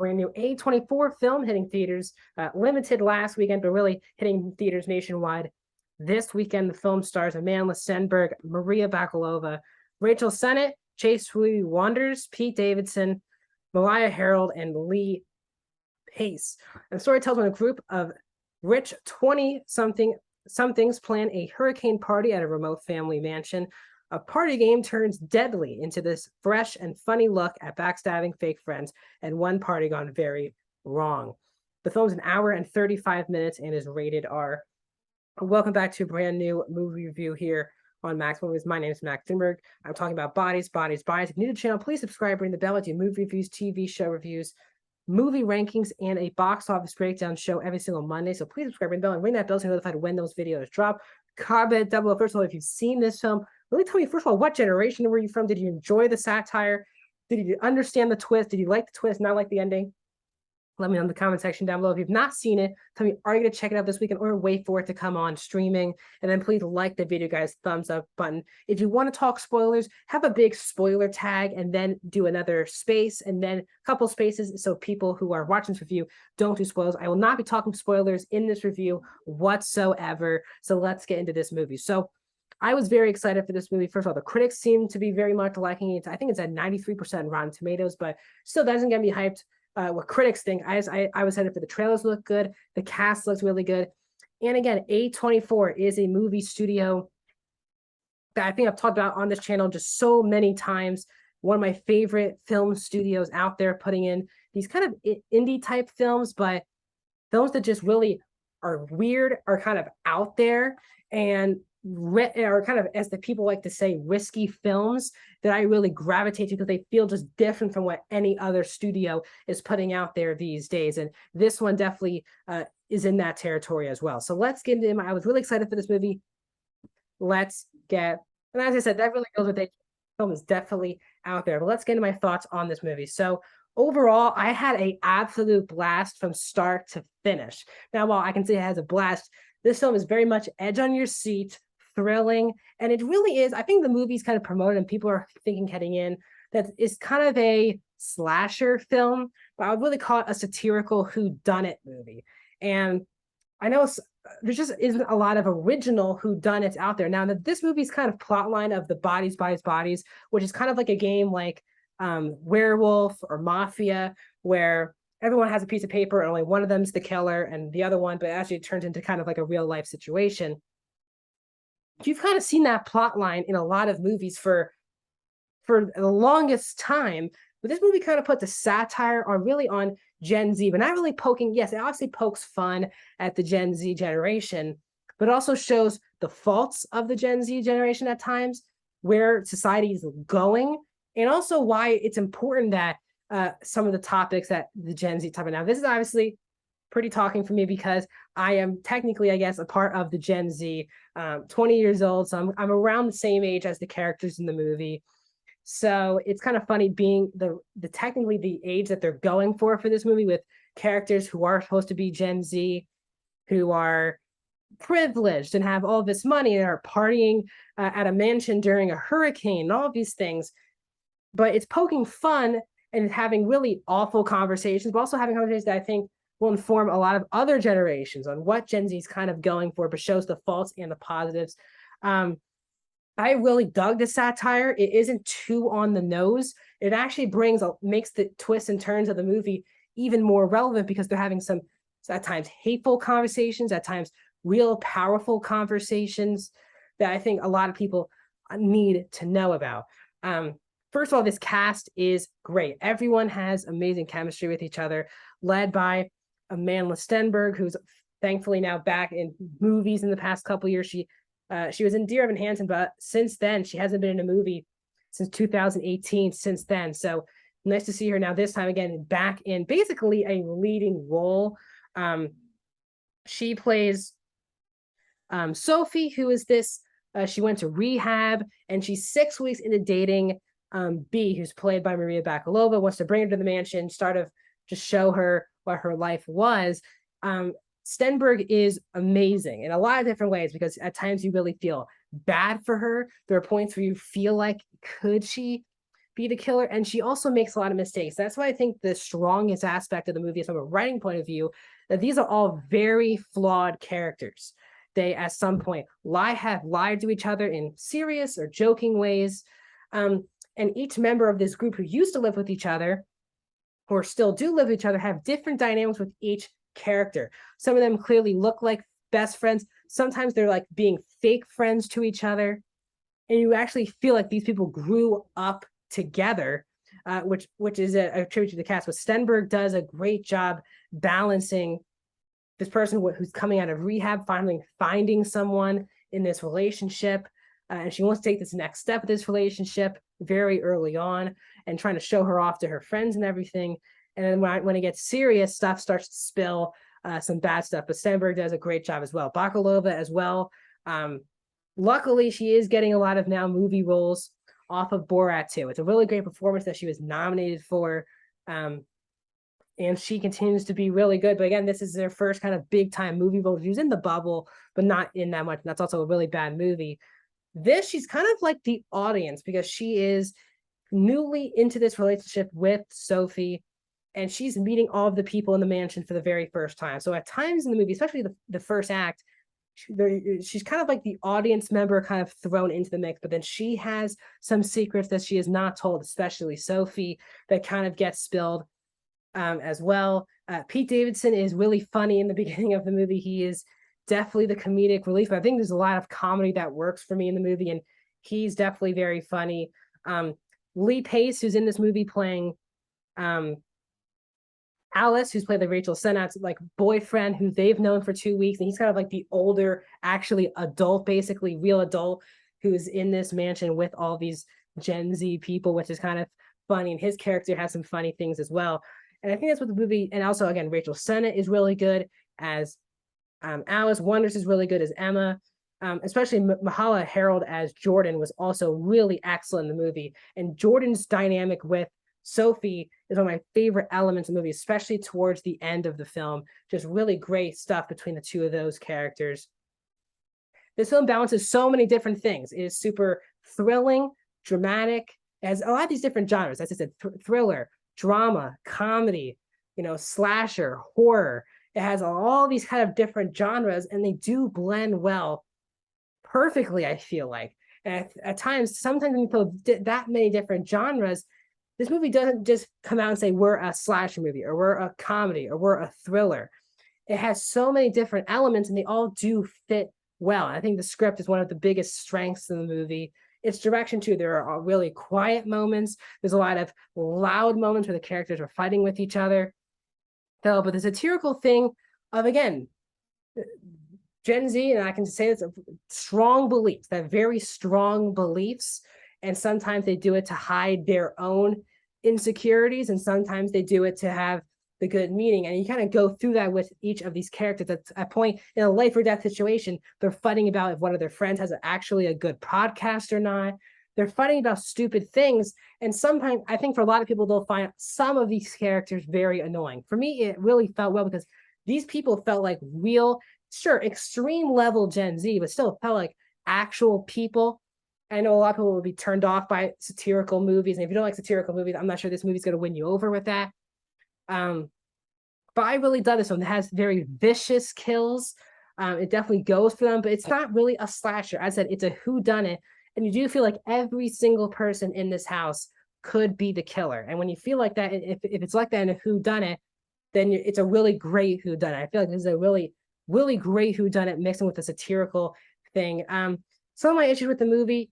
brand new A24 film hitting theaters, limited last weekend, but really hitting theaters nationwide. This weekend, the film stars Amandla Stenberg, Maria Bakalova, Rachel Sennett, Chase Lee Wanders, Pete Davidson, Mariah Harold, and Lee Pace. And the story tells when a group of rich 20-somethings plan a hurricane party at a remote family mansion. A party game turns deadly into this fresh and funny look at backstabbing fake friends and one party gone very wrong. The film's an hour and 35 minutes and is rated R. Welcome back to a brand new movie review here on Max Movies. My name is Max Stenberg. I'm talking about bodies. If you're new to the channel, please subscribe, ring the bell. I do movie reviews, TV show reviews, movie rankings, and a box office breakdown show every single Monday. So please subscribe, ring the bell, and ring that bell to be notified when those videos drop. Comment down below, first of all, if you've seen this film. Really tell me, first of all, what generation were you from? Did you enjoy the satire? Did you understand the twist? Did you like the twist, not like the ending? Let me know in the comment section down below. If you've not seen it, tell me, are you going to check it out this weekend or wait for it to come on streaming? And then please like the video, guys, thumbs up button. If you want to talk spoilers, have a big spoiler tag and then do another space and then a couple spaces so people who are watching this review don't do spoilers. I will not be talking spoilers in this review whatsoever. So let's get into this movie. So I was very excited for this movie. First of all, the critics seem to be very much liking it. I think it's at 93% Rotten Tomatoes, but still doesn't get me hyped. What critics think. I was excited for the trailers look good. The cast looks really good. And again, A24 is a movie studio that I think I've talked about on this channel just so many times. One of my favorite film studios out there putting in these kind of indie type films, but films that just really are weird, are kind of out there, and are kind of, as the people like to say, risky films that I really gravitate to because they feel just different from what any other studio is putting out there these days. And this one definitely is in that territory as well. So let's get into it. I was really excited for this movie. And as I said, that really goes with it. The film is definitely out there. But let's get into my thoughts on this movie. So overall, I had an absolute blast from start to finish. Now, while I can say it has a blast, this film is very much edge on your seat, thrilling, and it really is. I think the movie's kind of promoted and people are thinking heading in that it's kind of a slasher film, but I would really call it a satirical whodunit movie. And I know there just isn't a lot of original whodunits out there. Now, this movie's kind of plotline of the bodies, which is kind of like a game like Werewolf or Mafia, where everyone has a piece of paper and only one of them's the killer and the other one, but actually it turns into kind of like a real life situation. You've kind of seen that plot line in a lot of movies for the longest time, but this movie kind of put the satire on Gen Z, but not really poking. Yes, it obviously pokes fun at the Gen Z generation, but it also shows the faults of the Gen Z generation at times, where society is going, and also why it's important that some of the topics that the Gen Z talk about. Now, this is obviously pretty talking for me because I am technically, I guess, a part of the Gen Z, 20 years old. So I'm around the same age as the characters in the movie. So it's kind of funny being the technically the age that they're going for this movie, with characters who are supposed to be Gen Z, who are privileged and have all this money and are partying at a mansion during a hurricane and all of these things. But it's poking fun and having really awful conversations, but also having conversations that I think will inform a lot of other generations on what Gen Z is kind of going for, but shows the faults and the positives. I really dug the satire. It isn't too on the nose. It actually makes the twists and turns of the movie even more relevant because they're having some, at times, hateful conversations, at times, real powerful conversations that I think a lot of people need to know about. First of all, this cast is great. Everyone has amazing chemistry with each other, led by Amandla Stenberg, who's thankfully now back in movies in the past couple of years. She was in Dear Evan Hansen, but since then, she hasn't been in a movie since 2018 since then. So nice to see her now, this time again, back in basically a leading role. She plays Sophie, who is this, she went to rehab, and she's 6 weeks into dating B, who's played by Maria Bakalova, wants to bring her to the mansion, start of just show her what her life was. Stenberg is amazing in a lot of different ways because at times you really feel bad for her. There are points where you feel like, could she be the killer, and she also makes a lot of mistakes. That's why I think the strongest aspect of the movie is from a writing point of view, that these are all very flawed characters. They at some point have lied to each other in serious or joking ways. And each member of this group who used to live with each other or still do live with each other have different dynamics with each character. Some of them clearly look like best friends. Sometimes they're like being fake friends to each other. And you actually feel like these people grew up together, which is a tribute to the cast. But Stenberg does a great job balancing this person who's coming out of rehab, finally finding someone in this relationship. And she wants to take this next step of this relationship very early on and trying to show her off to her friends and everything. And then when it gets serious, stuff starts to spill, some bad stuff. But Stenberg does a great job as well. Bakalova as well. Luckily, she is getting a lot of now movie roles off of Borat 2. It's a really great performance that she was nominated for. And she continues to be really good. But again, this is their first kind of big time movie role. She was in The Bubble, but not in that much. That's also a really bad movie. This, she's kind of like the audience because she is newly into this relationship with Sophie, and she's meeting all of the people in the mansion for the very first time. So at times in the movie, especially the first act, she's kind of like the audience member kind of thrown into the mix, but then she has some secrets that she is not told, especially Sophie, that kind of gets spilled as well. Pete Davidson is really funny in the beginning of the movie. He is definitely the comedic relief. But I think there's a lot of comedy that works for me in the movie, and he's definitely very funny. Lee Pace, who's in this movie playing Alice, who's played like Rachel Sennot's like boyfriend, who they've known for 2 weeks, and he's kind of like the older, actually adult, basically real adult, who's in this mansion with all these Gen Z people, which is kind of funny. And his character has some funny things as well. And I think that's what the movie, and also again, Rachel Sennott is really good as Alice. Wonders is really good as Emma. Especially Mahala Harold as Jordan was also really excellent in the movie. And Jordan's dynamic with Sophie is one of my favorite elements of the movie, especially towards the end of the film. Just really great stuff between the two of those characters. This film balances so many different things. It is super thrilling, dramatic. It has a lot of these different genres. As I said, thriller, drama, comedy, slasher, horror. It has all these kind of different genres, and they do blend well, perfectly, I feel like. And at times, sometimes when you throw that many different genres, this movie doesn't just come out and say, we're a slasher movie, or we're a comedy, or we're a thriller. It has so many different elements, and they all do fit well. I think the script is one of the biggest strengths in the movie. Its direction, too. There are really quiet moments. There's a lot of loud moments where the characters are fighting with each other. But the satirical thing of, again, Gen Z, and I can say it's strong beliefs, that very strong beliefs. And sometimes they do it to hide their own insecurities, and sometimes they do it to have the good meaning. And you kind of go through that with each of these characters. At a point in a life or death situation, they're fighting about if one of their friends has actually a good podcast or not. They're fighting about stupid things. And sometimes, I think for a lot of people, they'll find some of these characters very annoying. For me, it really felt well because these people felt like real, sure, extreme level Gen Z, but still felt like actual people. I know a lot of people will be turned off by satirical movies. And if you don't like satirical movies, I'm not sure this movie's going to win you over with that. But I really dug this one. It has very vicious kills. It definitely goes for them, but it's not really a slasher. As I said, it's a whodunit. And you do feel like every single person in this house could be the killer. And when you feel like that, if it's like that in a whodunit, then it's a really great whodunit. I feel like this is a really, really great whodunit mixing with the satirical thing. Some of my issues with the movie,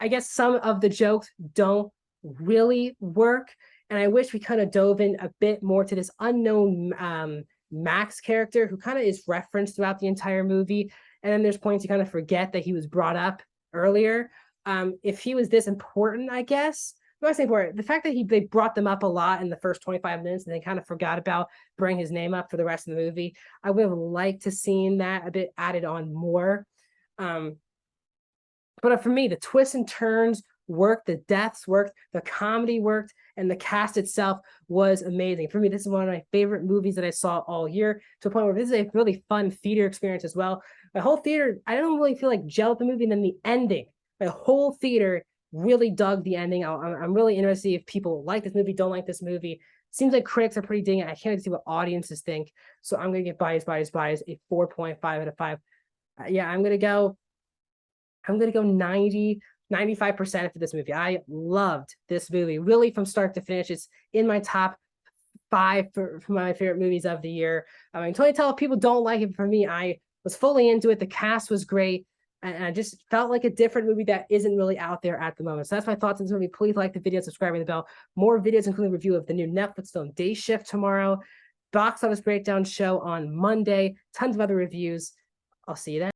I guess some of the jokes don't really work. And I wish we kind of dove in a bit more to this unknown Max character who kind of is referenced throughout the entire movie. And then there's points you kind of forget that he was brought up earlier. If he was this important, I guess, I'm not saying for it, the fact that they brought them up a lot in the first 25 minutes and they kind of forgot about bringing his name up for the rest of the movie, I would have liked to seen that a bit added on more. But for me, the twists and turns worked, the deaths worked, the comedy worked, and the cast itself was amazing. For me, this is one of my favorite movies that I saw all year, to a point where this is a really fun theater experience as well. My whole theater, I don't really feel like gel with the movie, and then the ending, my whole theater Really dug the ending. I'm really interested to see if people like this movie, don't like this movie. Seems like critics are pretty digging it. I can't wait to see what audiences think. So I'm gonna give Bias a 4.5 out of 5. Yeah, I'm gonna go 95% for this movie. I loved this movie really from start to finish. It's in my top 5 for my favorite movies of the year. I mean, totally tell if people don't like it. For me, I was fully into it. The cast was great. And I just felt like a different movie that isn't really out there at the moment. So that's my thoughts on this movie. Please like the video, subscribe, ring the bell. More videos, including a review of the new Netflix film Day Shift tomorrow, box office breakdown show on Monday, tons of other reviews. I'll see you then.